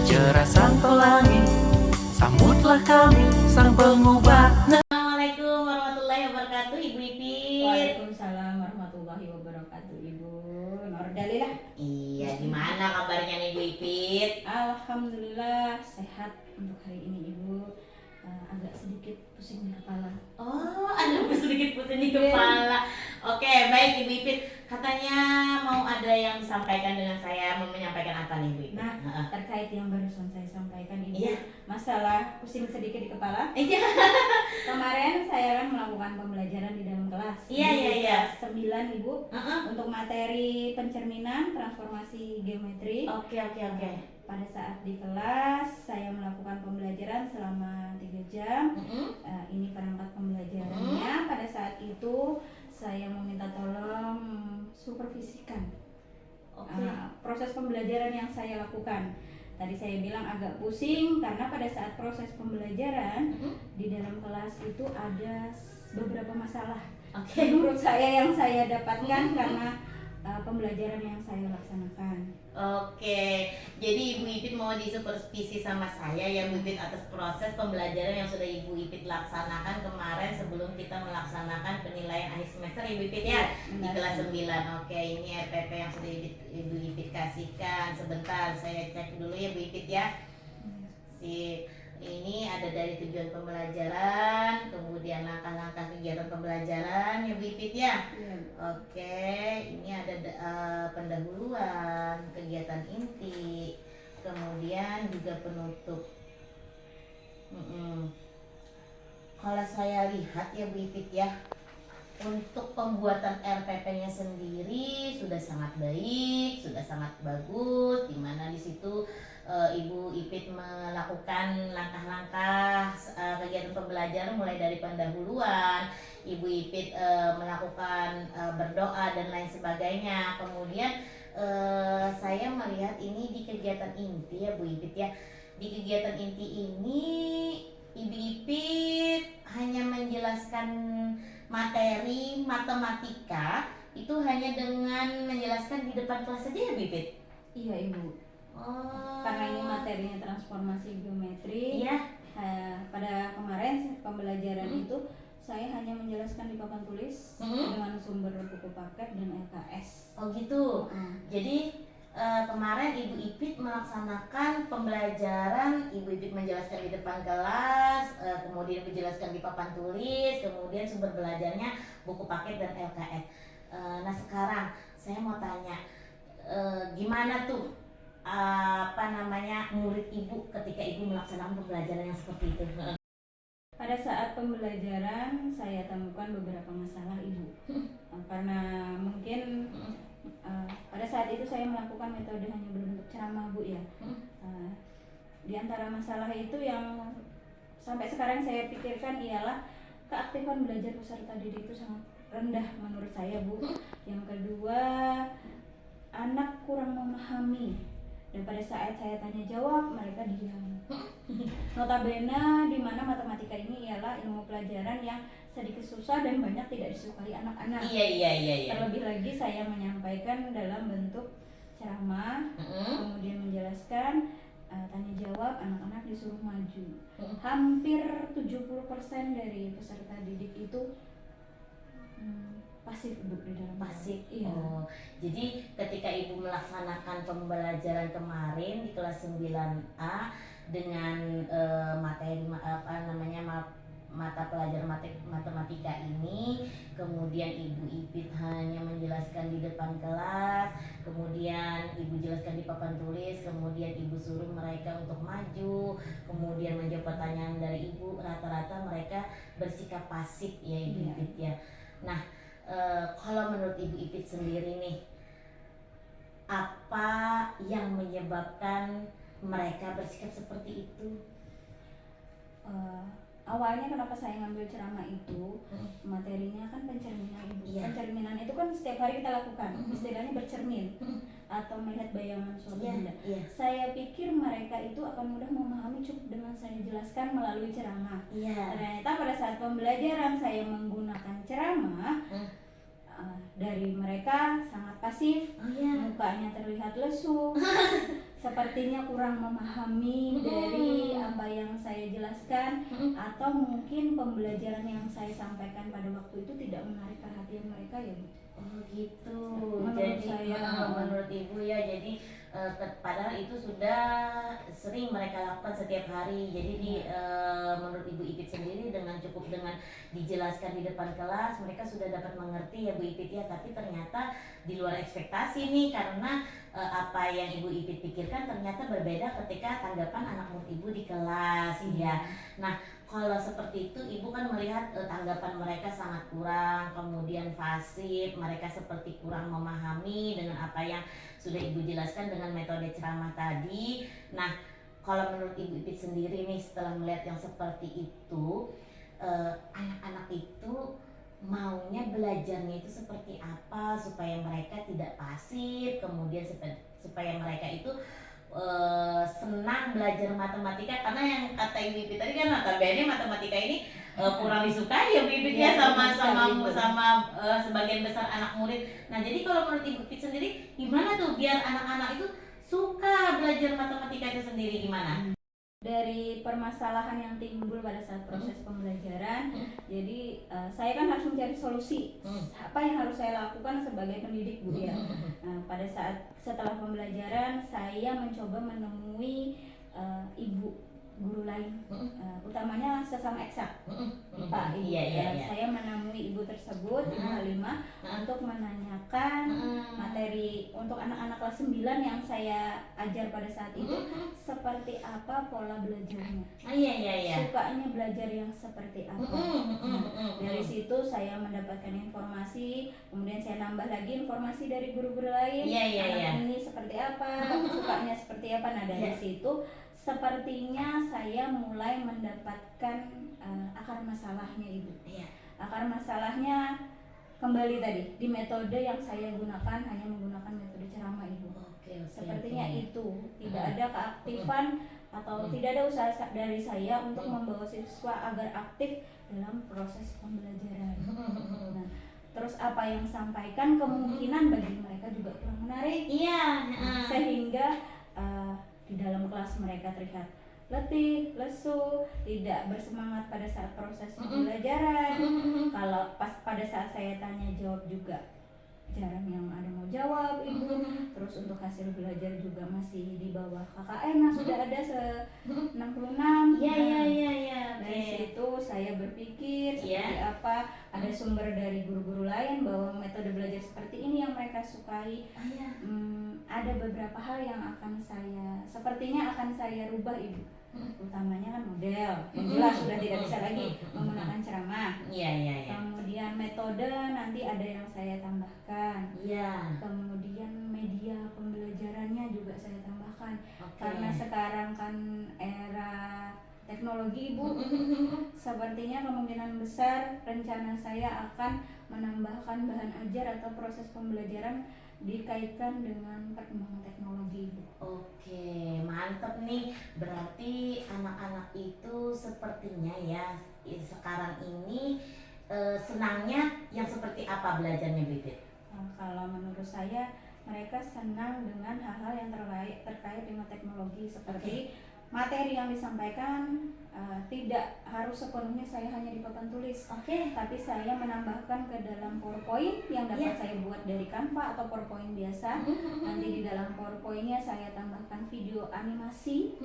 cerah sang pelangi, sambutlah kami sang pengubah. Assalamualaikum warahmatullahi wabarakatuh, Ibu Ipit. Waalaikumsalam warahmatullahi wabarakatuh, Ibu Nordalilah. Iya, gimana kabarnya nih, Ibu Ipit? Alhamdulillah sehat untuk hari ini, Ibu. Agak sedikit pusing di kepala. Oh, ada sedikit pusing di kepala. Oke, baik Ibu Ipit. Katanya mau ada yang disampaikan dengan saya, mau menyampaikan apa nih, Ibu Ipit? Nah, terkait yang barusan saya sampaikan, Ibu, Iya. masalah pusing sedikit di kepala. Iya. Kemarin saya kan melakukan pembelajaran di dalam kelas. Iya, Di iya, iya. kelas 9, Ibu, untuk materi pencerminan transformasi geometri. Oke. Pada saat di kelas saya melakukan pembelajaran selama 3 jam. Ini perangkat pembelajarannya. Pada saat itu saya meminta tolong supervisikan proses pembelajaran yang saya lakukan. Tadi saya bilang agak pusing karena pada saat proses pembelajaran di dalam kelas itu ada beberapa masalah. Menurut saya yang saya dapatkan karena pembelajaran yang saya laksanakan. Oke, jadi Ibu Ipit mau disupervisi sama saya ya, Bu Ipit, atas proses pembelajaran yang sudah Ibu Ipit laksanakan kemarin sebelum kita melaksanakan penilaian akhir semester, Ibu Ipit ya, di kelas 9. Oke, ini RPP yang sudah Ibu Ipit kasihkan. Sebentar, saya cek dulu ya, Bu Ipit ya. Ini ada dari tujuan pembelajaran, kemudian langkah-langkah kegiatan pembelajaran ya, Bu Ipit ya. Oke, ini ada pendahuluan, kegiatan inti, kemudian juga penutup. Kalau saya lihat ya, Bu Ipit ya, untuk pembuatan RPP-nya sendiri sudah sangat baik, sudah sangat bagus, dimana di situ Ibu Ipit melakukan langkah-langkah kegiatan pembelajaran mulai dari pendahuluan, Ibu Ipit melakukan berdoa dan lain sebagainya. Kemudian saya melihat ini di kegiatan inti ya, Bu Ipit ya. Di kegiatan inti ini Ibu Ipit hanya menjelaskan materi matematika itu hanya dengan menjelaskan di depan kelas saja ya, Bu Ipit? Iya, Ibu. Karena ini materinya transformasi geometri. Iya. Pada kemarin pembelajaran itu saya hanya menjelaskan di papan tulis dengan sumber buku paket dan LKS. Oh gitu. Jadi kemarin Ibu Ipit melaksanakan pembelajaran, Ibu Ipit menjelaskan di depan kelas, kemudian menjelaskan di papan tulis, kemudian sumber belajarnya buku paket dan LKS. Nah sekarang saya mau tanya, gimana tuh murid Ibu ketika Ibu melaksanakan pembelajaran yang seperti itu? Pada saat pembelajaran saya temukan beberapa masalah, Ibu. Karena mungkin pada saat itu saya melakukan metode hanya berbentuk ceramah, Bu ya. Di antara masalah itu yang sampai sekarang saya pikirkan ialah keaktifan belajar peserta didik itu sangat rendah menurut saya, Bu. Yang kedua, anak kurang memahami. Dan pada saat saya tanya jawab, mereka diam. Notabene di mana matematika ini ialah ilmu pelajaran yang sedikit susah dan banyak tidak disukai anak-anak. Iya. Terlebih lagi saya menyampaikan dalam bentuk ceramah, kemudian menjelaskan tanya jawab, anak-anak disuruh maju. Hampir 70% dari peserta didik itu pasif, Bu, di dalam pasif. Iya. Jadi ketika Ibu melaksanakan pembelajaran kemarin di kelas 9A dengan materi mata pelajaran matematika ini, kemudian Ibu Ipit hanya menjelaskan di depan kelas, kemudian Ibu jelaskan di papan tulis, kemudian Ibu suruh mereka untuk maju, kemudian menjawab pertanyaan dari Ibu, rata-rata mereka bersikap pasif ya, Ibu Ipit ya. Nah, kalau menurut Ibu Ipit sendiri nih, apa yang menyebabkan mereka bersikap seperti itu? Awalnya kenapa saya ngambil ceramah itu, materinya kan pencerminan, Ibu. Iya. Pencerminan itu kan setiap hari kita lakukan, istilahnya bercermin atau melihat bayangan suatu benda. Saya pikir mereka itu akan mudah memahami cukup dengan saya jelaskan melalui ceramah. Ternyata pada saat pembelajaran saya menggunakan ceramah, dari mereka sangat pasif, mukanya terlihat lesu. sepertinya kurang memahami dari apa yang saya jelaskan, atau mungkin pembelajaran yang saya sampaikan pada waktu itu tidak menarik perhatian mereka ya Bu. Oh gitu. Menurut Jadi saya, menurut ibu ya, jadi padahal itu sudah sering mereka lakukan setiap hari. Jadi menurut ibu Ipit sendiri, dengan cukup dengan dijelaskan di depan kelas, mereka sudah dapat mengerti ya Bu Ipit ya. Tapi ternyata di luar ekspektasi nih, karena apa yang ibu Ipit pikirkan ternyata berbeda ketika tanggapan anak murid ibu di kelas ya. Nah, kalau seperti itu, ibu kan melihat tanggapan mereka sangat kurang, kemudian fasih, mereka seperti kurang memahami dengan apa yang sudah ibu jelaskan dengan metode ceramah tadi. Nah, kalau menurut ibu Ipit sendiri nih, setelah melihat yang seperti itu, anak-anak itu maunya belajarnya itu seperti apa supaya mereka tidak pasif, kemudian supaya mereka itu senang belajar matematika, karena yang kata Ibu Ipit tadi kan notabene matematika ini kurang disukai ya Bu Ipit ya, sama sebagian besar anak murid. Nah, jadi kalau menurut Ibu Ipit sendiri gimana tuh biar anak-anak itu suka belajar matematika itu sendiri, gimana? Dari permasalahan yang timbul pada saat proses pembelajaran, jadi saya kan harus mencari solusi apa yang harus saya lakukan sebagai pendidik Bu ya. Nah, pada saat setelah pembelajaran saya mencoba menemui ibu guru lain, utamanya sesama eksak IPA. Iya. Saya menemui ibu tersebut, Ibu Halimah, untuk menanyakan materi untuk anak-anak kelas 9 yang saya ajar pada saat itu, seperti apa pola belajarnya, Iya. sukanya belajar yang seperti apa. Dari situ saya mendapatkan informasi, kemudian saya nambah lagi informasi dari guru-guru lain. Anak ini seperti apa, sukanya seperti apa. Nah, dari situ sepertinya saya mulai mendapatkan akar masalahnya Ibu. Akar masalahnya kembali tadi di metode yang saya gunakan, hanya menggunakan metode ceramah Ibu. Sepertinya itu tidak ada keaktifan atau tidak ada usaha dari saya untuk membawa siswa agar aktif dalam proses pembelajaran. Nah, terus apa yang sampaikan kemungkinan bagi mereka juga kurang menarik, sehingga di dalam kelas mereka terlihat letih, lesu, tidak bersemangat pada saat proses pembelajaran. Kalau pada saat saya tanya jawab juga jarang yang ada mau jawab Ibu. Terus untuk hasil belajar juga masih di bawah KKM yang sudah ada 66. Dari situ saya berpikir seperti apa, ada sumber dari guru-guru lain bahwa metode belajar seperti ini yang mereka sukai. Ada beberapa hal yang sepertinya akan saya rubah Ibu. Utamanya kan model yang jelas sudah tidak bisa lagi menggunakan ceramah. Kemudian metode nanti ada yang saya tambahkan. Kemudian media pembelajarannya juga saya tambahkan. Karena sekarang kan era teknologi Ibu, sepertinya kemungkinan besar rencana saya akan menambahkan bahan ajar atau proses pembelajaran dikaitkan dengan perkembangan teknologi Ibu. Oke, mantap nih. Berarti anak-anak itu sepertinya ya sekarang ini senangnya yang seperti apa belajarnya Bibit? Kalau menurut saya mereka senang dengan hal-hal yang terkait dengan teknologi, seperti materi yang disampaikan tidak harus sepenuhnya saya hanya di papan tulis, tapi saya menambahkan ke dalam PowerPoint yang dapat saya buat dari Canva atau PowerPoint biasa. Nanti di dalam PowerPoint-nya saya tambahkan video animasi.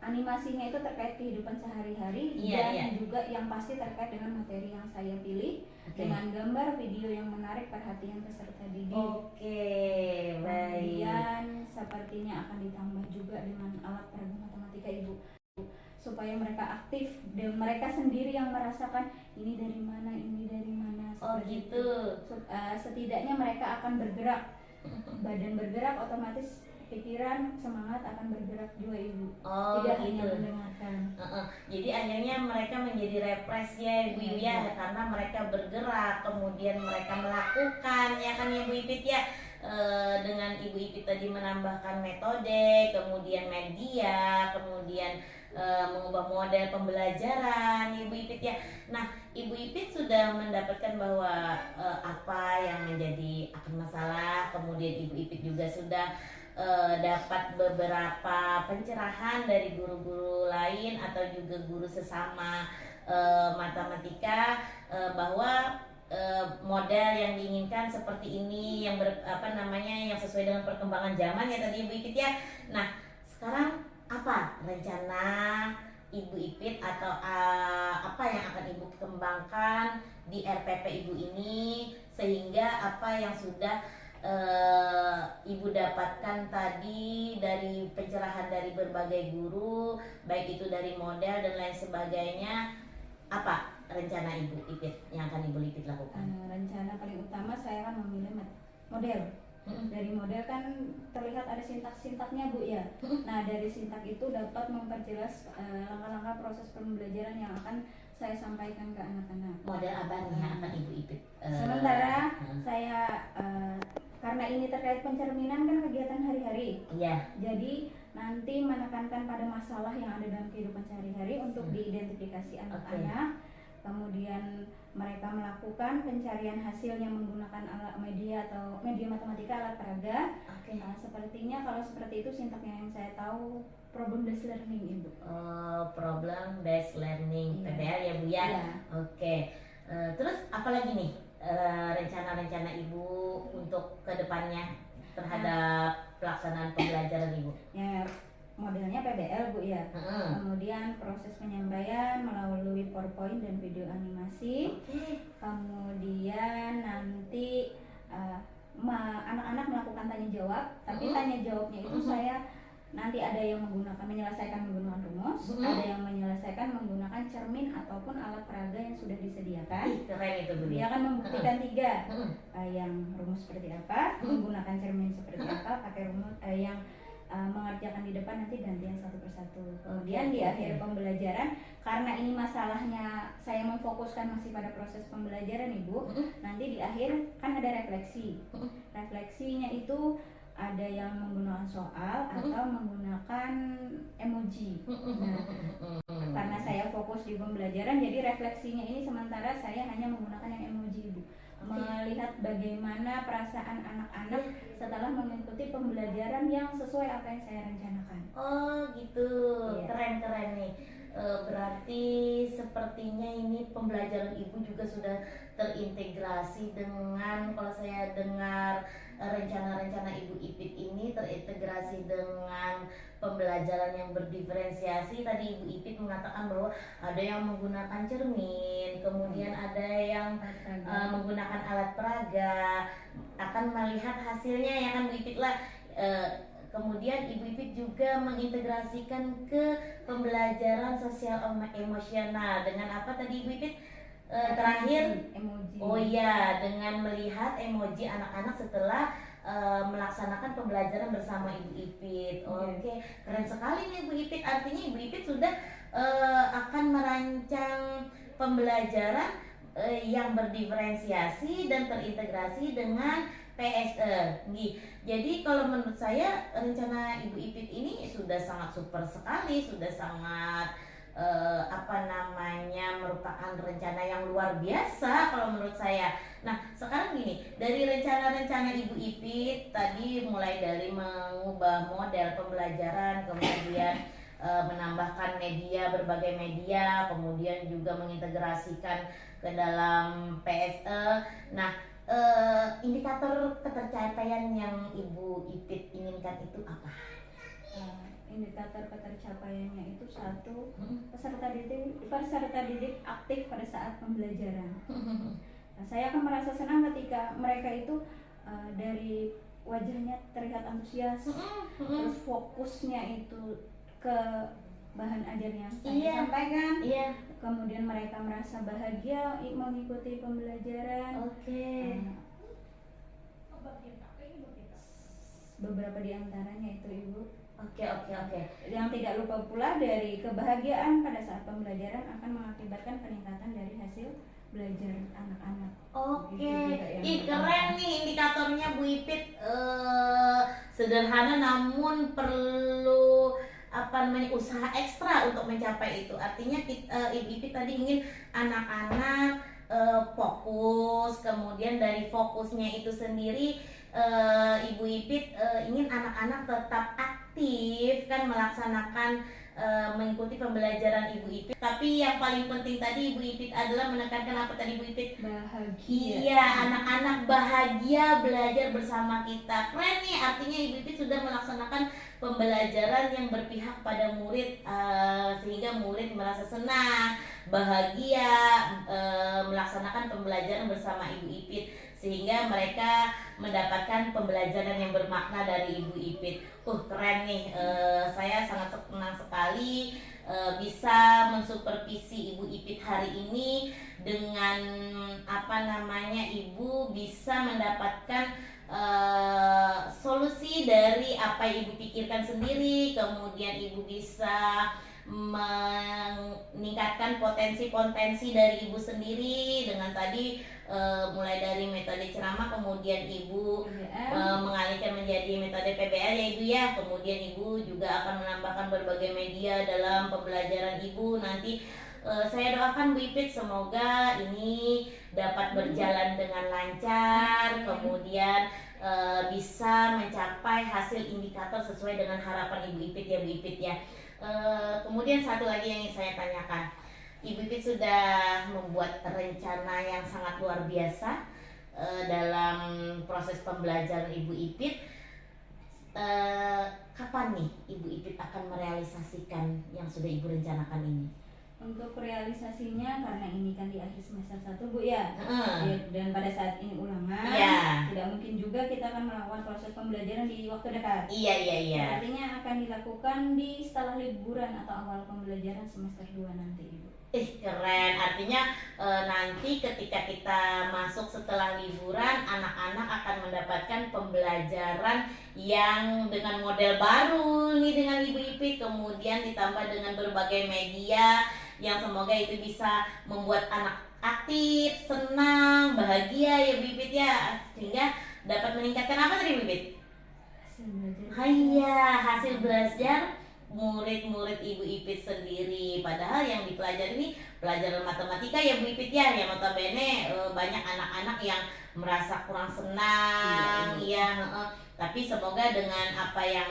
Animasinya itu terkait kehidupan sehari-hari dan juga yang pasti terkait dengan materi yang saya pilih, dengan gambar video yang menarik perhatian peserta didik. Kemudian sepertinya akan ditambah juga dengan alat peraga matematika Ibu, supaya mereka aktif dan mereka sendiri yang merasakan ini dari mana Gitu. Setidaknya mereka akan bergerak, badan bergerak, otomatis pikiran, semangat akan bergerak juga Ibu. Tidak hanya mendengarkan. Jadi akhirnya mereka menjadi refresh ya Ibu ya, karena mereka bergerak, kemudian mereka melakukan ya kan ya Bu Ipit ya. Dengan Ibu Ipit tadi menambahkan metode, kemudian media, kemudian mengubah model pembelajaran Ibu Ipit ya. Nah, Ibu Ipit sudah mendapatkan bahwa apa yang menjadi akar masalah, kemudian Ibu Ipit juga sudah dapat beberapa pencerahan dari guru-guru lain atau juga guru sesama matematika, bahwa model yang diinginkan seperti ini, yang yang sesuai dengan perkembangan zaman ya tadi Ibu Ipit ya. Nah, sekarang apa rencana Ibu Ipit atau apa yang akan Ibu kembangkan di RPP Ibu ini, sehingga apa yang sudah Ibu dapatkan tadi dari pencerahan dari berbagai guru, baik itu dari model dan lain sebagainya, apa rencana Ibu Ipit yang akan Ibu Ipit lakukan? Rencana paling utama saya akan memilih model. Dari model kan terlihat ada sintak-sintaknya Bu ya. Nah, dari sintak itu dapat memperjelas langkah-langkah proses pembelajaran yang akan saya sampaikan ke anak-anak. Model apa nih yang akan Ibu Ipit? Sementara saya karena ini terkait pencerminan kan kegiatan hari-hari. Iya. Jadi nanti menekankan pada masalah yang ada dalam kehidupan sehari-hari untuk diidentifikasi anak-anak. Kemudian mereka melakukan pencarian hasilnya menggunakan alat media atau media matematika, alat peraga. Nah, sepertinya kalau seperti itu sintaknya yang saya tahu problem based learning Ibu. Problem based learning, PBL ya Bu ya. Oke. Terus apalagi nih rencana-rencana Ibu untuk kedepannya terhadap pelaksanaan pembelajaran Ibu? Ya, modelnya PBL Bu ya. Kemudian proses penyampaian melalui PowerPoint dan video animasi. Kemudian nanti anak-anak melakukan tanya jawab, tapi tanya jawabnya itu saya nanti ada yang menyelesaikan menggunakan rumus, ada yang menyelesaikan menggunakan cermin ataupun alat peraga yang sudah disediakan. Keren itu Bu. Dia akan membuktikan 3, yang rumus seperti apa, menggunakan cermin seperti apa, pakai rumus yang mengerjakan di depan nanti gantian satu persatu. Kemudian di akhir pembelajaran, karena ini masalahnya saya memfokuskan masih pada proses pembelajaran Ibu, nanti di akhir kan ada refleksi. Refleksinya itu ada yang menggunakan soal atau menggunakan emoji. Nah, karena saya fokus di pembelajaran, jadi refleksinya ini sementara saya hanya menggunakan yang emoji Ibu. Melihat bagaimana perasaan anak-anak setelah mengikuti pembelajaran yang sesuai apa yang saya rencanakan. Oh gitu, keren-keren nih. Berarti sepertinya ini pembelajaran Ibu juga sudah terintegrasi dengan, kalau saya dengar rencana-rencana Ibu Ipit ini terintegrasi dengan pembelajaran yang berdiferensiasi. Tadi Ibu Ipit mengatakan bahwa ada yang menggunakan cermin, kemudian ada yang menggunakan alat peraga, akan melihat hasilnya ya kan Bu Ipit lah. Kemudian Ibu Ipit juga mengintegrasikan ke pembelajaran sosial emosional dengan apa tadi Ibu Ipit? Terakhir emoji. Oh iya, dengan melihat emoji anak-anak setelah melaksanakan pembelajaran bersama Ibu Ipit. Oke, keren sekali nih Ibu Ipit. Artinya Ibu Ipit sudah akan merancang pembelajaran yang berdiferensiasi dan terintegrasi dengan PSE. Jadi kalau menurut saya rencana Ibu Ipit ini sudah sangat super sekali, sudah sangat merupakan rencana yang luar biasa kalau menurut saya. Nah, sekarang gini, dari rencana-rencana Ibu Ipit tadi mulai dari mengubah model pembelajaran, kemudian menambahkan media, berbagai media, kemudian juga mengintegrasikan ke dalam PSE. Nah, indikator ketercapaian yang Ibu Ipit inginkan itu apa? Indikator ketercapaiannya itu 1, peserta didik aktif pada saat pembelajaran. Nah, saya akan merasa senang ketika mereka itu dari wajahnya terlihat antusias, terus fokusnya itu ke bahan ajar yang saya sampaikan. Kemudian mereka merasa bahagia mengikuti pembelajaran. Beberapa di antaranya itu Ibu. Oke. Yang tidak lupa pula dari kebahagiaan pada saat pembelajaran akan mengakibatkan peningkatan dari hasil belajar anak-anak. Keren nih indikatornya Bu Ipit. Sederhana namun perlu usaha ekstra untuk mencapai itu. Artinya Ibu Ipit tadi ingin anak-anak fokus, kemudian dari fokusnya itu sendiri Ibu Ipit ingin anak-anak tetap aktif kan melaksanakan mengikuti pembelajaran Ibu Ipit. Tapi yang paling penting tadi Ibu Ipit adalah menekankan apa tadi Ibu Ipit? Bahagia. Iya, anak-anak bahagia belajar bersama kita. Keren nih, artinya Ibu Ipit sudah melaksanakan pembelajaran yang berpihak pada murid, sehingga murid merasa senang, bahagia melaksanakan pembelajaran bersama Ibu Ipit, sehingga mereka mendapatkan pembelajaran yang bermakna dari Ibu Ipit. Keren nih, saya sangat senang sekali bisa mensupervisi Ibu Ipit hari ini dengan Ibu bisa mendapatkan solusi dari apa Ibu pikirkan sendiri, kemudian Ibu bisa meningkatkan potensi-potensi dari Ibu sendiri dengan tadi mulai dari metode ceramah, kemudian Ibu mengalihkan menjadi metode PBL ya Ibu ya, kemudian Ibu juga akan menambahkan berbagai media dalam pembelajaran Ibu. Nanti saya doakan Bu Ipit semoga ini dapat berjalan dengan lancar, kemudian bisa mencapai hasil indikator sesuai dengan harapan Ibu Ipit ya Bu Ipit ya. Kemudian satu lagi yang ingin saya tanyakan, Ibu Ipit sudah membuat rencana yang sangat luar biasa dalam proses pembelajaran Ibu Ipit. Kapan nih Ibu Ipit akan merealisasikan yang sudah Ibu rencanakan ini? Untuk realisasinya karena ini kan di akhir semester 1 Bu ya, dan pada saat ini ulangan, tidak mungkin juga kita akan melakukan proses pembelajaran di waktu dekat. Iya. Artinya akan dilakukan di setelah liburan atau awal pembelajaran semester 2 nanti Ibu. Keren, artinya nanti ketika kita masuk setelah liburan, anak-anak akan mendapatkan pembelajaran yang dengan model baru nih dengan Ibu Ipit, kemudian ditambah dengan berbagai media yang semoga itu bisa membuat anak aktif, senang, bahagia ya Bu Ipit ya, sehingga dapat meningkatkan apa tadi Bu Ipit? Hasil belajar murid-murid Ibu Ipit sendiri. Padahal yang dipelajari ini pelajaran matematika ya Bu Ipit ya, yang notabene banyak anak-anak yang merasa kurang senang tapi semoga dengan apa yang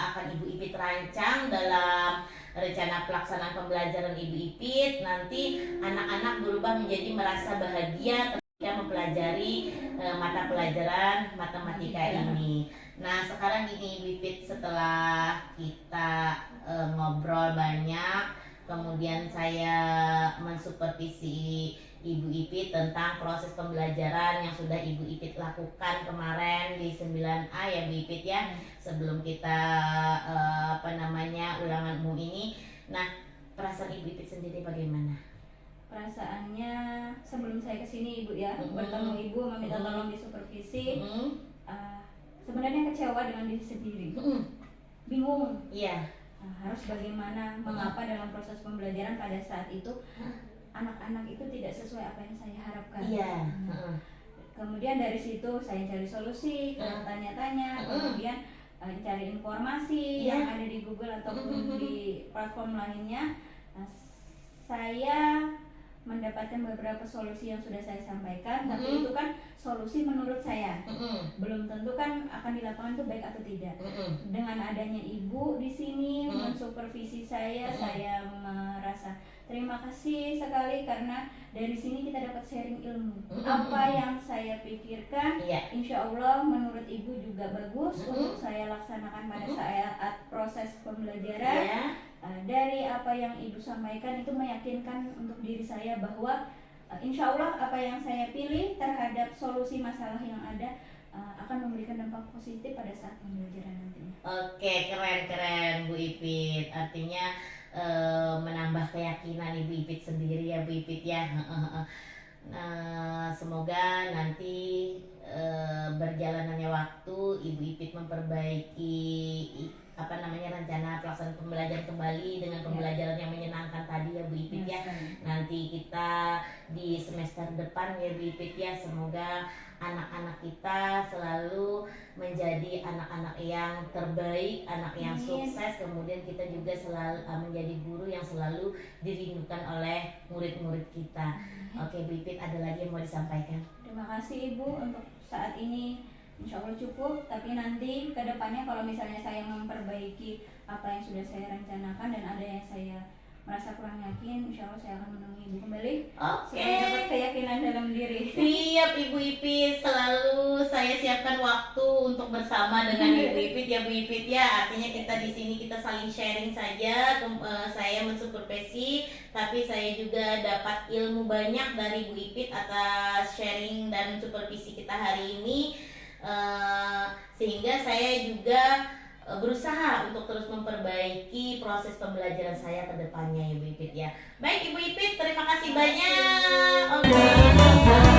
akan Ibu Ipit rancang dalam rencana pelaksanaan pembelajaran Ibu Ipit, nanti anak-anak berubah menjadi merasa bahagia ketika mempelajari mata pelajaran matematika ini. Nah sekarang gini Ibu Ipit, setelah kita ngobrol banyak, kemudian saya mensupervisi Ibu Ipit tentang proses pembelajaran yang sudah Ibu Ipit lakukan kemarin di 9A ya Bu Ipit ya, sebelum kita ulangan umum ini. Nah perasaan Ibu Ipit sendiri bagaimana? Perasaannya sebelum saya kesini Ibu ya, bertemu Ibu meminta tolong disupervisi, sebenarnya kecewa dengan diri sendiri, bingung harus bagaimana, mengapa dalam proses pembelajaran pada saat itu anak-anak itu tidak sesuai apa yang saya harapkan. Kemudian dari situ saya cari solusi, tanya-tanya, kemudian cari informasi yang ada di Google ataupun di platform lainnya. Saya mendapatkan beberapa solusi yang sudah saya sampaikan, tapi itu kan solusi menurut saya, belum tentu kan akan dilakukan itu baik atau tidak. Dengan adanya Ibu di sini mensupervisi saya merasa terima kasih sekali karena dari sini kita dapat sharing ilmu. Apa yang saya pikirkan, insya Allah menurut Ibu juga bagus untuk saya laksanakan pada saat proses pembelajaran. Dari apa yang Ibu sampaikan itu meyakinkan untuk diri saya bahwa insya Allah apa yang saya pilih terhadap solusi masalah yang ada akan memberikan dampak positif pada saat pembelajaran nantinya. Oke, keren Bu Ipit. Artinya menambah keyakinan Ibu Ipit sendiri ya Bu Ipit ya. Nah, semoga nanti berjalannya waktu Ibu Ipit memperbaiki rencana pelaksanaan pembelajaran kembali dengan pembelajaran yang menyenangkan tadi ya Bu Ipit ya. Nanti kita di semester depan ya Bu Ipit ya, semoga anak-anak kita selalu menjadi anak-anak yang terbaik, anak yang sukses, kemudian kita juga selalu menjadi guru yang selalu dirindukan oleh murid-murid kita. Oke Bu Ipit, ada lagi yang mau disampaikan? Terima kasih Ibu untuk saat ini insya Allah cukup. Tapi nanti kedepannya kalau misalnya saya memperbaiki apa yang sudah saya rencanakan dan ada yang saya merasa kurang yakin, insya Allah saya akan menemui ibu kembali. Oke. Supaya dapat keyakinan dalam diri. Siap Ibu Ipit, selalu saya siapkan waktu untuk bersama dengan Ibu Ipit ya Bu Ipit ya. Artinya kita di sini kita saling sharing saja. Saya mensupervisi, tapi saya juga dapat ilmu banyak dari Bu Ipit atas sharing dan supervisi kita hari ini. Sehingga saya juga berusaha untuk terus memperbaiki proses pembelajaran saya ke depannya Ibu Ipit ya. Baik Ibu Ipit, terima kasih banyak. Oke.